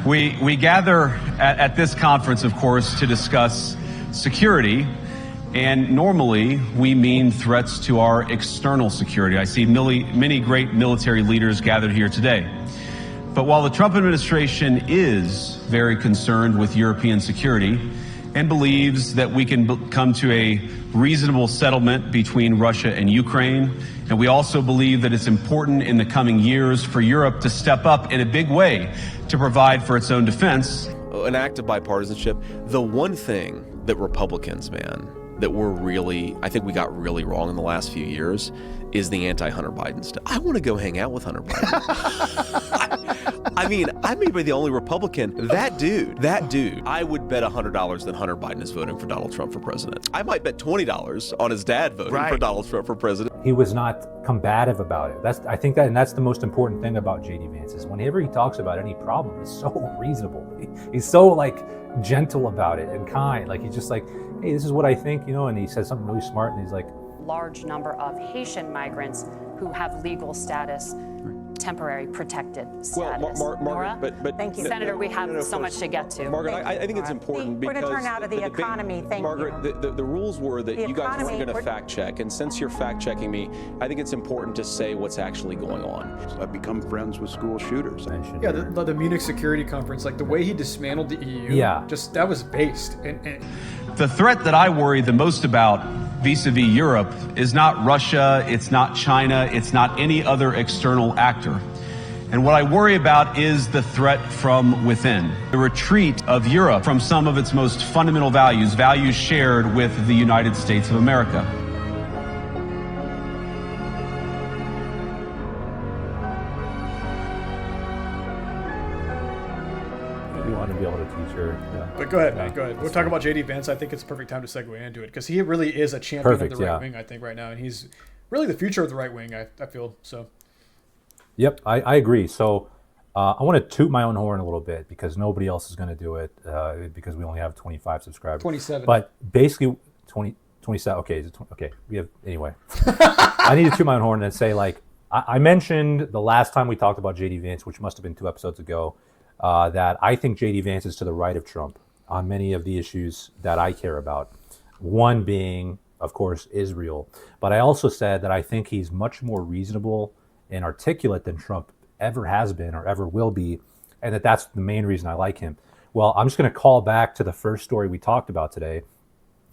We gather at this conference, of course, to discuss security. And normally we mean threats to our external security. I see many great military leaders gathered here today. But while the Trump administration is very concerned with European security and believes that we can come to a reasonable settlement between Russia and Ukraine, and we also believe that it's important in the coming years for Europe to step up in a big way to provide for its own defense. An act of bipartisanship. The one thing that Republicans, that I think we got really wrong in the last few years is the anti-Hunter Biden stuff. I want to go hang out with Hunter Biden. I mean, I may be the only Republican. That dude, I would bet $100 that Hunter Biden is voting for Donald Trump for president. I might bet $20 on his dad voting for Donald Trump for president. He was not combative about it. That's the most important thing about JD Vance is whenever he talks about any problem, he's so reasonable. He's so gentle about it and kind. He's just like, hey, this is what I think, and he says something really smart and he's like, large number of Haitian migrants who have legal status, temporary protected status. Well, Margaret, but thank you, Senator. We have so much to get to. Margaret, I think it's important because we're going to turn out of the economy. Thank Margaret, you. the rules were that you guys weren't going to fact check, and since you're fact checking me, I think it's important to say what's actually going on. I've become friends with school shooters. Yeah, the Munich Security Conference, the way he dismantled the EU, that was based. The threat that I worry the most about vis-a-vis Europe is not Russia, it's not China, it's not any other external actor. And what I worry about is the threat from within, the retreat of Europe from some of its most fundamental values shared with the United States of America. You want to be able to teach her. But go ahead. We'll talk about JD Vance. I think it's a perfect time to segue into it because he really is a champion of the right wing, I think, right now. And he's really the future of the right wing, I feel. So. Yep, I agree. So I want to toot my own horn a little bit because nobody else is going to do it because we only have 25 subscribers. 27. But basically, 27. Okay. Anyway. I need to toot my own horn and say, I mentioned the last time we talked about JD Vance, which must have been 2 episodes ago, that I think JD Vance is to the right of Trump on many of the issues that I care about. One being, of course, Israel. But I also said that I think he's much more reasonable and articulate than Trump ever has been or ever will be, and that's the main reason I like him. Well, I'm just going to call back to the first story we talked about today,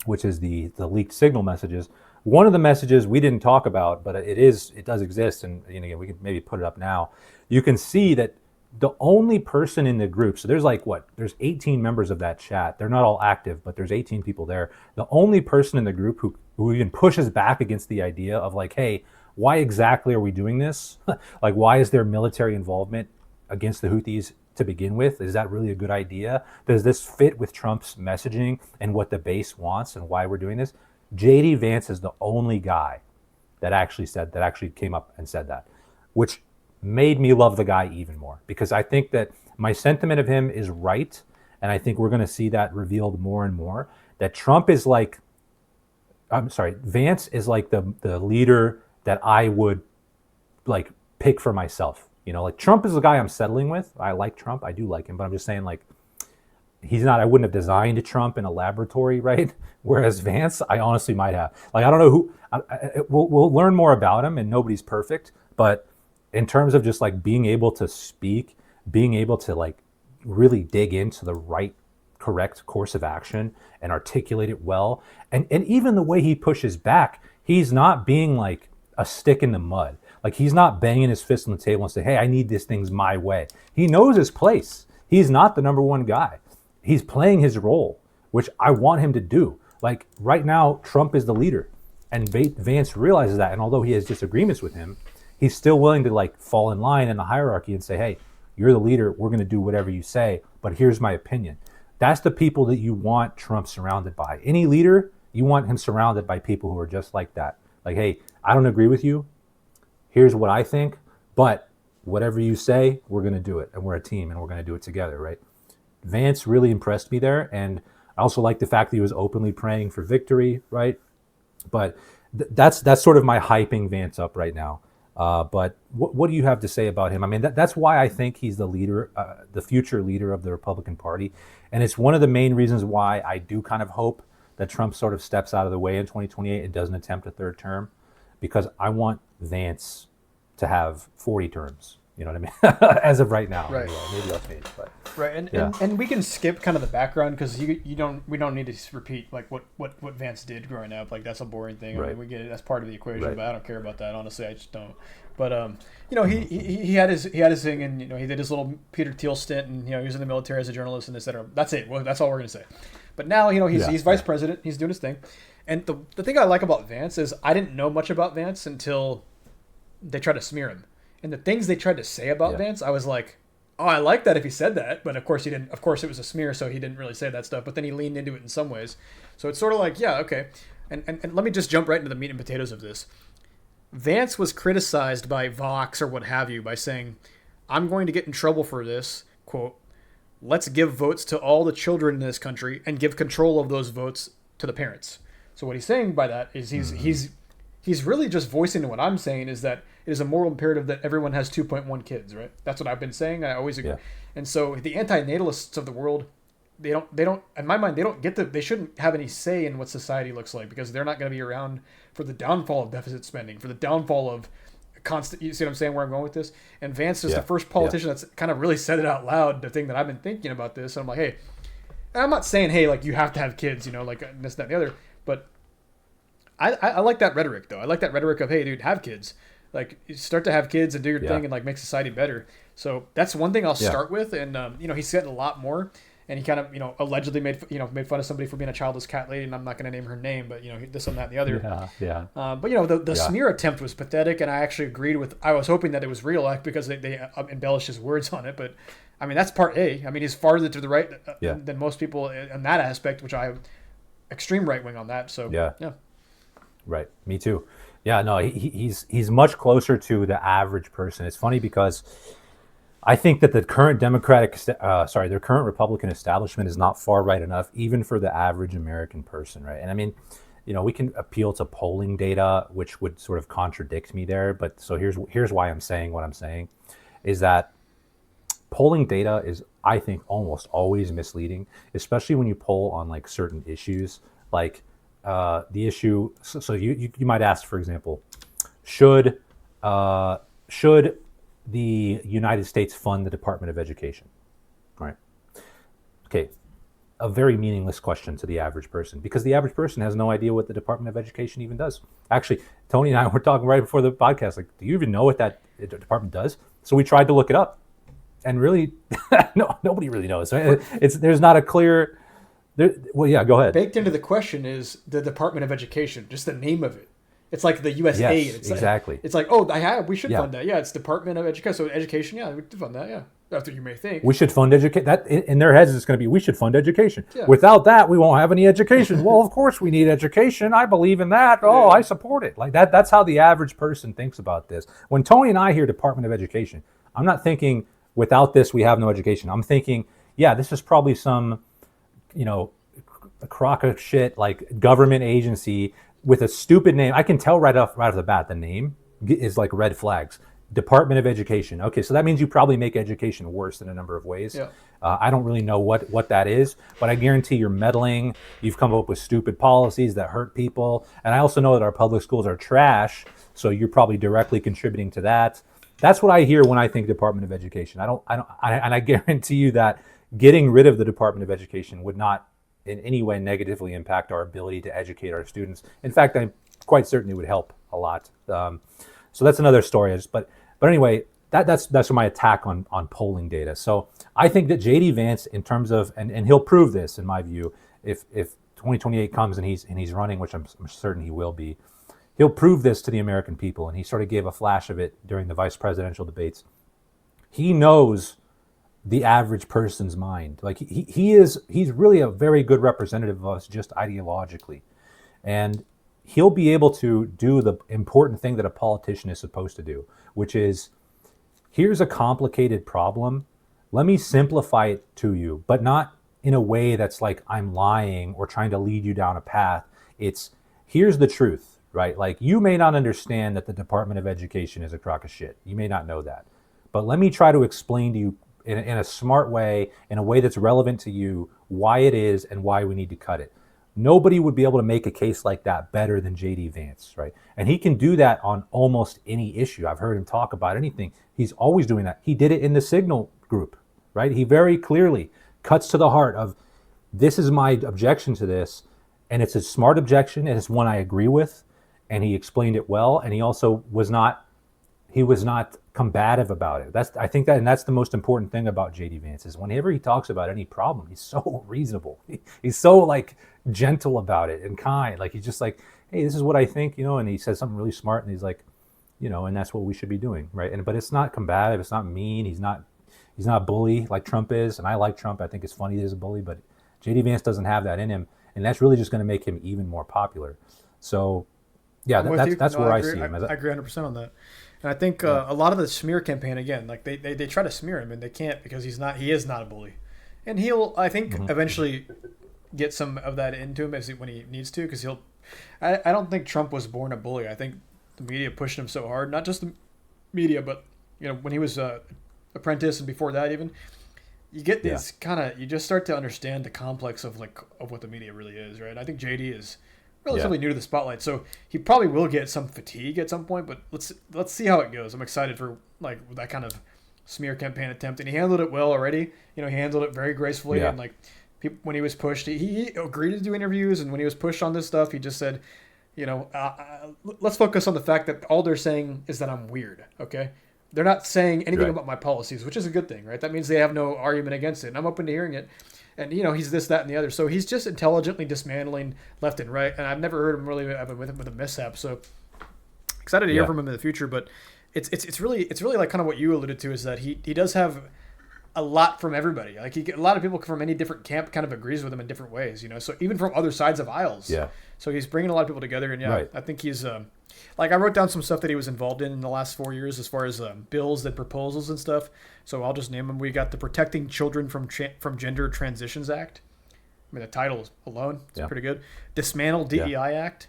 which is the leaked signal messages. One of the messages we didn't talk about, but it does exist, and again, we can maybe put it up now. You can see that the only person in the group, so there's there's 18 members of that chat. They're not all active, but there's 18 people there. The only person in the group who even pushes back against the idea of hey, why exactly are we doing this? Why is there military involvement against the Houthis to begin with? Is that really a good idea? Does this fit with Trump's messaging and what the base wants and why we're doing this? JD Vance is the only guy that actually came up and said that, which made me love the guy even more because I think that my sentiment of him is right. And I think we're going to see that revealed more and more, that Vance is the leader that I would pick for myself. Trump is the guy I'm settling with. I like Trump. I do like him, but I'm just saying he's not, I wouldn't have designed Trump in a laboratory, right? Whereas Vance, I honestly might have. I don't know who, we'll learn more about him and nobody's perfect, but in terms of just being able to speak, being able to really dig into the right, correct course of action and articulate it well. And even the way he pushes back, he's not being a stick in the mud. He's not banging his fist on the table and saying, hey, I need this thing's my way. He knows his place. He's not the number one guy. He's playing his role, which I want him to do. Right now, Trump is the leader. And Vance realizes that. And although he has disagreements with him, he's still willing to fall in line in the hierarchy and say, hey, you're the leader. We're going to do whatever you say. But here's my opinion. That's the people that you want Trump surrounded by. Any leader, you want him surrounded by people who are just like that. Hey, I don't agree with you. Here's what I think, but whatever you say, we're going to do it. And we're a team and we're going to do it together, right? Vance really impressed me there. And I also like the fact that he was openly praying for victory, right? But that's sort of my hyping Vance up right now. But what do you have to say about him? I mean, that's why I think he's the leader, the future leader of the Republican Party. And it's one of the main reasons why I do kind of hope that Trump sort of steps out of the way in 2028 and doesn't attempt a third term, because I want Vance to have 40 terms. You know what I mean? As of right now. Right. Anyway, maybe I'll change, but right. And we can skip kind of the background, because we don't need to repeat like what Vance did growing up. Like, that's a boring thing. Right. I mean, we get it. That's part of the equation, Right. but I don't care about that. Honestly, I just don't. But you know, he had his thing, and you know, he did his little Peter Thiel stint, and you know, he was in the military as a journalist and etc. That's it. Well, that's all we're gonna say. But now, you know, he's vice president. He's doing his thing. And the thing I like about Vance is I didn't know much about Vance until they tried to smear him. And the things they tried to say about Vance, I was like, oh, I like that if he said that. But of course he didn't. Of course it was a smear, so he didn't really say that stuff. But then he leaned into it in some ways. So it's sort of like, yeah, okay. And let me just jump right into the meat and potatoes of this. Vance was criticized by Vox or what have you by saying, I'm going to get in trouble for this, quote, let's give votes to all the children in this country and give control of those votes to the parents. So what he's saying by that is he's really just voicing what I'm saying, is that it is a moral imperative that everyone has 2.1 kids, right? That's what I've been saying. I always agree. Yeah. And so the anti-natalists of the world, they don't, in my mind, they shouldn't have any say in what society looks like, because they're not going to be around for the downfall of deficit spending, for the downfall of constant, you see what I'm saying, where I'm going with this? And Vance is the first politician that's kind of really said it out loud, the thing that I've been thinking about this. And I'm like, hey, I'm not saying, hey, like, you have to have kids, you know, like this, that, and the other, but I like that rhetoric, though. I like that rhetoric of, hey, dude, have kids. Like, you start to have kids and do your thing and, like, make society better. So that's one thing I'll start with. And, you know, he said a lot more. And he kind of, you know, allegedly made fun of somebody for being a childless cat lady. And I'm not going to name her name, but, you know, this and that and the other. But, you know, the smear attempt was pathetic. And I actually agreed with, I was hoping that it was real, because they embellished his words on it. But, I mean, that's part A. I mean, he's farther to the right than most people in that aspect, which I have extreme right wing on that. So, yeah. Right. Me too. Yeah, no, he's much closer to the average person. It's funny because I think that the current their current Republican establishment is not far right enough, even for the average American person, right? And I mean, you know, we can appeal to polling data, which would sort of contradict me there. But so here's why I'm saying what I'm saying, is that polling data is, I think, almost always misleading, especially when you poll on like certain issues, like the issue. So you might ask, for example, should the United States fund the Department of Education? Right. Okay. A very meaningless question to the average person, because the average person has no idea what the Department of Education even does. Actually, Tony and I were talking right before the podcast, like, do you even know what that department does? So we tried to look it up, and really, nobody really knows. Right? There's not a clear. Well, yeah, go ahead. Baked into the question is the Department of Education, just the name of it. It's like the USA. Yes, it's exactly. It's like, oh, we should fund that. Yeah, it's Department of Education. So education, yeah, we should fund that. Yeah, that's what you may think. We should fund education. That in their heads, it's going to be, we should fund education. Yeah. Without that, we won't have any education. Well, of course we need education. I believe in that. Oh, I support it. Like that. That's how the average person thinks about this. When Tony and I hear Department of Education, I'm not thinking without this we have no education. I'm thinking, yeah, this is probably some, you know, a crock of shit like government agency with a stupid name. I can tell right off the bat the name is like red flags. Department of Education. Okay, so that means you probably make education worse in a number of ways. Yeah. I don't really know what that is, but I guarantee you're meddling. You've come up with stupid policies that hurt people, and I also know that our public schools are trash. So you're probably directly contributing to that. That's what I hear when I think Department of Education. And I guarantee you that getting rid of the Department of Education would not in any way negatively impact our ability to educate our students. In fact, I'm quite certain it would help a lot. So that's another story. But anyway, that's my attack on polling data. So I think that JD Vance, in terms of, and he'll prove this in my view, if 2028 comes and he's running, which I'm certain he will be, he'll prove this to the American people. And he sort of gave a flash of it during the vice presidential debates. He knows the average person's mind. Like he's really a very good representative of us just ideologically. And he'll be able to do the important thing that a politician is supposed to do, which is, here's a complicated problem. Let me simplify it to you, but not in a way that's like I'm lying or trying to lead you down a path. It's, here's the truth, right? Like, you may not understand that the Department of Education is a crock of shit. You may not know that. But let me try to explain to you in a smart way, in a way that's relevant to you, why it is and why we need to cut it. Nobody would be able to make a case like that better than JD Vance, right? And he can do that on almost any issue. I've heard him talk about anything. He's always doing that. He did it in the Signal group, right? He very clearly cuts to the heart of, this is my objection to this, and it's a smart objection, and it's one I agree with, and he explained it well, and he also was not combative about it. That's the most important thing about JD Vance, is whenever he talks about any problem, he's so reasonable. He's so like gentle about it and kind. Like, he's just like, hey, this is what I think, and he says something really smart, and he's like, and that's what we should be doing, right? But it's not combative, it's not mean, he's not a bully like Trump is, and I like Trump. I think it's funny he's a bully, but JD Vance doesn't have that in him, and that's really just going to make him even more popular. So yeah, that's where I see him. I agree 100% on that. And I think a lot of the smear campaign, again, like they try to smear him, and they can't, because he is not a bully. And he'll, I think, eventually get some of that into him when he needs to, because I don't think Trump was born a bully. I think the media pushed him so hard, not just the media, but when he was apprentice and before that even, you get this you just start to understand the complex of what the media really is, right? And I think JD is relatively new to the spotlight, so he probably will get some fatigue at some point, but let's see how it goes. I'm excited for that kind of smear campaign attempt, and he handled it well already. He handled it very gracefully, and when he was pushed, he agreed to do interviews, and when he was pushed on this stuff, he just said, let's focus on the fact that all they're saying is that I'm weird, okay? They're not saying anything about my policies, which is a good thing, right? That means they have no argument against it, and I'm open to hearing it. And, he's this, that, and the other. So he's just intelligently dismantling left and right. And I've never heard him really with a mishap. So excited to hear from him in the future. But it's really like kind of what you alluded to, is that he does have a lot from everybody. Like, a lot of people from any different camp kind of agrees with him in different ways, So even from other sides of aisles. Yeah. So he's bringing a lot of people together. And I think he's I wrote down some stuff that he was involved in the last 4 years, as far as bills and proposals and stuff. So I'll just name them. We got the Protecting Children from Gender Transitions Act. I mean, the title alone is pretty good. Dismantle DEI Act.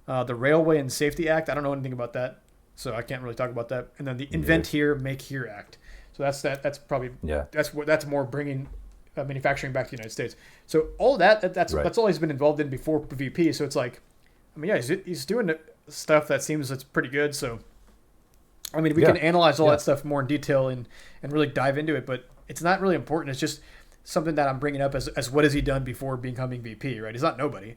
The Railway and Safety Act. I don't know anything about that, so I can't really talk about that. And then the Invent Here, Make Here Act. So that's probably that's more bringing manufacturing back to the United States. So all that's all he's been involved in before VP. So it's like, he's doing stuff that seems that's pretty good. So we can analyze all that stuff more in detail and really dive into it, but it's not really important. It's just something that I'm bringing up as what has he done before becoming VP, right? He's not nobody,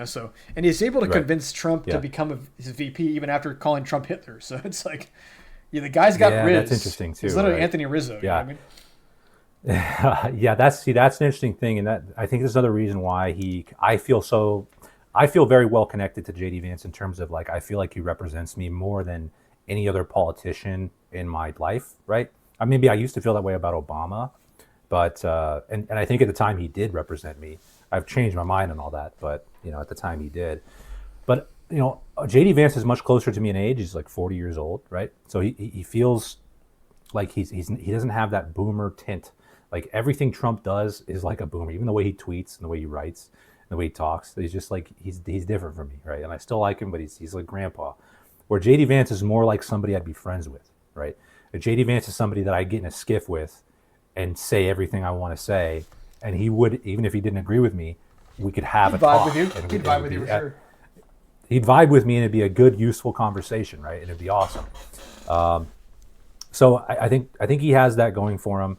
so, and he's able to convince Trump to become his VP even after calling Trump Hitler. So it's like, the guy's got Riz. That's interesting too. He's literally Anthony Rizzo. Yeah. You know what I mean? That's an interesting thing. And that, I think there's another reason why I feel very well connected to JD Vance in terms of I feel like he represents me more than any other politician in my life, right? Maybe I used to feel that way about Obama, but and I think at the time he did represent me. I've changed my mind on all that, but at the time he did. But JD Vance is much closer to me in age. He's like 40 years old, right? So he feels like he doesn't have that boomer tint. Like, everything Trump does is like a boomer, even the way he tweets and the way he writes. The way he talks, he's just like he's different from me, right? And I still like him, but he's like grandpa. Where JD Vance is more like somebody I'd be friends with, right? JD Vance is somebody that I get in a skiff with and say everything I want to say, and he would, even if he didn't agree with me, we could have a talk. He'd vibe with you for sure. He'd vibe with me, and it'd be a good, useful conversation, right? And it'd be awesome. So I think he has that going for him.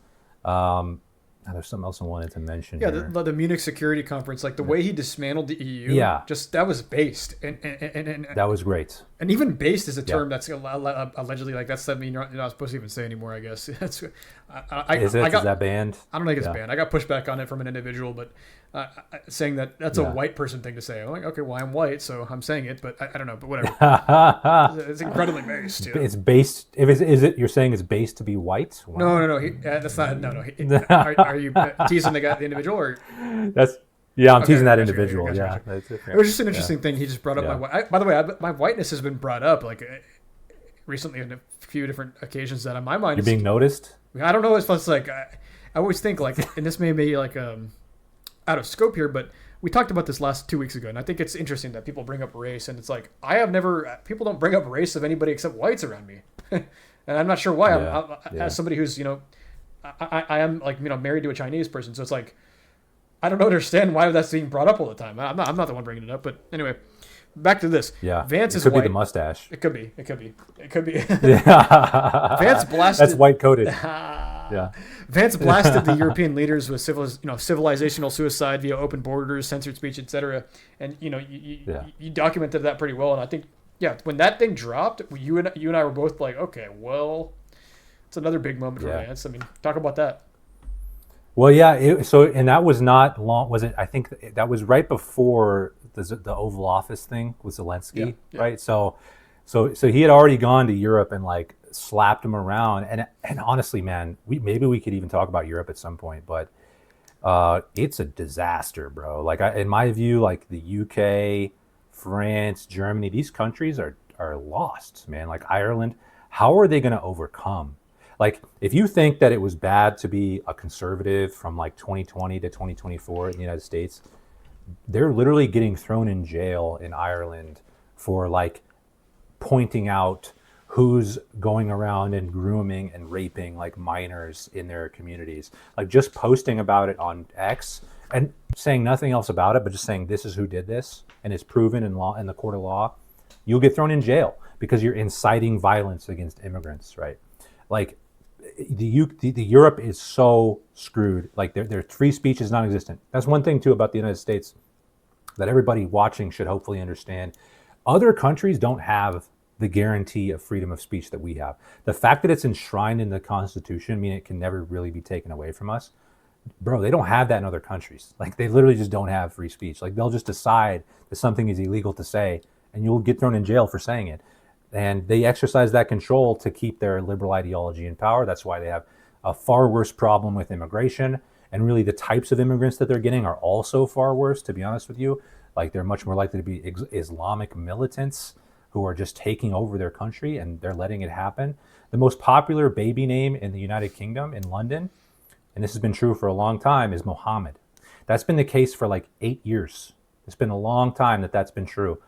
There's something else I wanted to mention. Yeah, the Munich Security Conference, the way he dismantled the EU. Just that was based, and that was great. And even based is a term that's allegedly that's something you're not supposed to even say anymore. I guess that's. Is that banned? I don't think it's banned. I got pushback on it from an individual, but saying that's a white person thing to say. I'm like, okay, well, I'm white, so I'm saying it, but I don't know, but whatever. It's incredibly based. It's based. Is it? You're saying it's based to be white? Wow. No. That's not. No. Are you teasing the individual or? I'm teasing that individual. Gotcha. It was just an interesting thing. He just brought up my. By the way, my whiteness has been brought up recently on a few different occasions that on my mind. You're being noticed. I don't know if it's I always think and this may be out of scope here, but we talked about this last 2 weeks ago, and I think it's interesting that people bring up race, and it's like people don't bring up race of anybody except whites around me, and I'm not sure why. As somebody who's I am like married to a Chinese person, so it's like I don't understand why that's being brought up all the time. I'm not the one bringing it up, but anyway. Back to this. Yeah, Vance is could white. be the mustache. It could be. Yeah. Vance blasted. That's white coded. Yeah. Vance blasted the European leaders with civilizational suicide via open borders, censored speech, etc. And you documented that pretty well. And I think when that thing dropped, you and I were both like, okay, well, it's another big moment for Vance. I mean, talk about that. Well, yeah. And that was not long. Was it? I think that was right before the Oval Office thing with Zelensky, right? So he had already gone to Europe and like slapped him around. And honestly, man, maybe we could even talk about Europe at some point, but it's a disaster, bro. Like in my view, like the UK, France, Germany, these countries are lost, man. Like Ireland, how are they going to overcome? Like, if you think that it was bad to be a conservative from like 2020 to 2024 in the United States, they're literally getting thrown in jail in Ireland for like pointing out who's going around and grooming and raping like minors in their communities. Like just posting about it on X and saying nothing else about it, but just saying this is who did this and it's proven in the court of law, you'll get thrown in jail because you're inciting violence against immigrants, right? Like the Europe is so screwed. Like their free speech is non-existent. That's one thing too about the United States that everybody watching should hopefully understand. Other countries don't have the guarantee of freedom of speech that we have. The fact that it's enshrined in the Constitution means it can never really be taken away from us. Bro, they don't have that in other countries. Like they literally just don't have free speech. Like they'll just decide that something is illegal to say and you'll get thrown in jail for saying it. And they exercise that control to keep their liberal ideology in power. That's why they have a far worse problem with immigration. And really the types of immigrants that they're getting are also far worse, to be honest with you. Like they're much more likely to be Islamic militants who are just taking over their country and they're letting it happen. The most popular baby name in the United Kingdom, in London, and this has been true for a long time, is Mohammed. That's been the case for like 8 years. It's been a long time that's been true.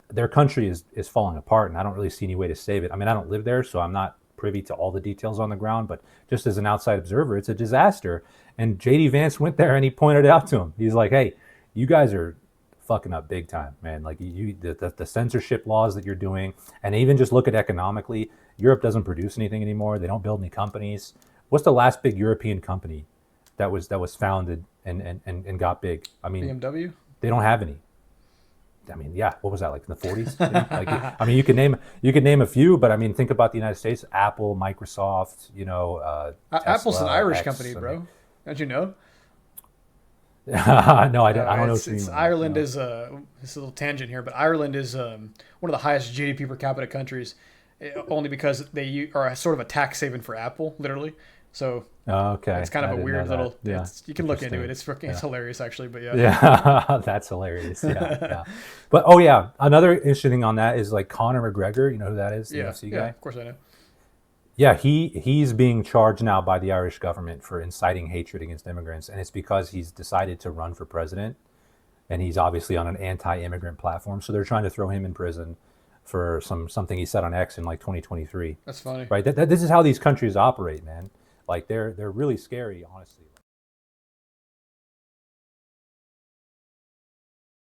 Their country is falling apart and I don't really see any way to save it. I mean, I don't live there, so I'm not privy to all the details on the ground, but just as an outside observer, it's a disaster. And JD Vance went there and he pointed it out to him. He's like, hey, you guys are fucking up big time, man. Like the censorship laws that you're doing, and even just look at economically, Europe doesn't produce anything anymore. They don't build any companies. What's the last big European company that was founded and got big? I mean, BMW? They don't have any. I mean, yeah, what was that, like in the 40s? Like, I mean, you could name a few, but I mean, think about the United States: Apple, Microsoft. Tesla, Apple's an Irish X, company, bro. Don't you know? No, I don't know what you mean. Ireland is it's a little tangent here, but Ireland is one of the highest GDP per capita countries, only because they are sort of a tax haven for Apple, literally. So okay, it's kind of a weird little. Yeah. You can look into it. It's hilarious, actually. But yeah, yeah, that's hilarious. Yeah. But another interesting thing on that is like Conor McGregor. You know who that is? The UFC guy. Of course I know. Yeah, he's being charged now by the Irish government for inciting hatred against immigrants, and it's because he's decided to run for president, and he's obviously on an anti-immigrant platform. So they're trying to throw him in prison for something he said on X in like 2023. That's funny, right? This is how these countries operate, man. Like they're really scary, honestly.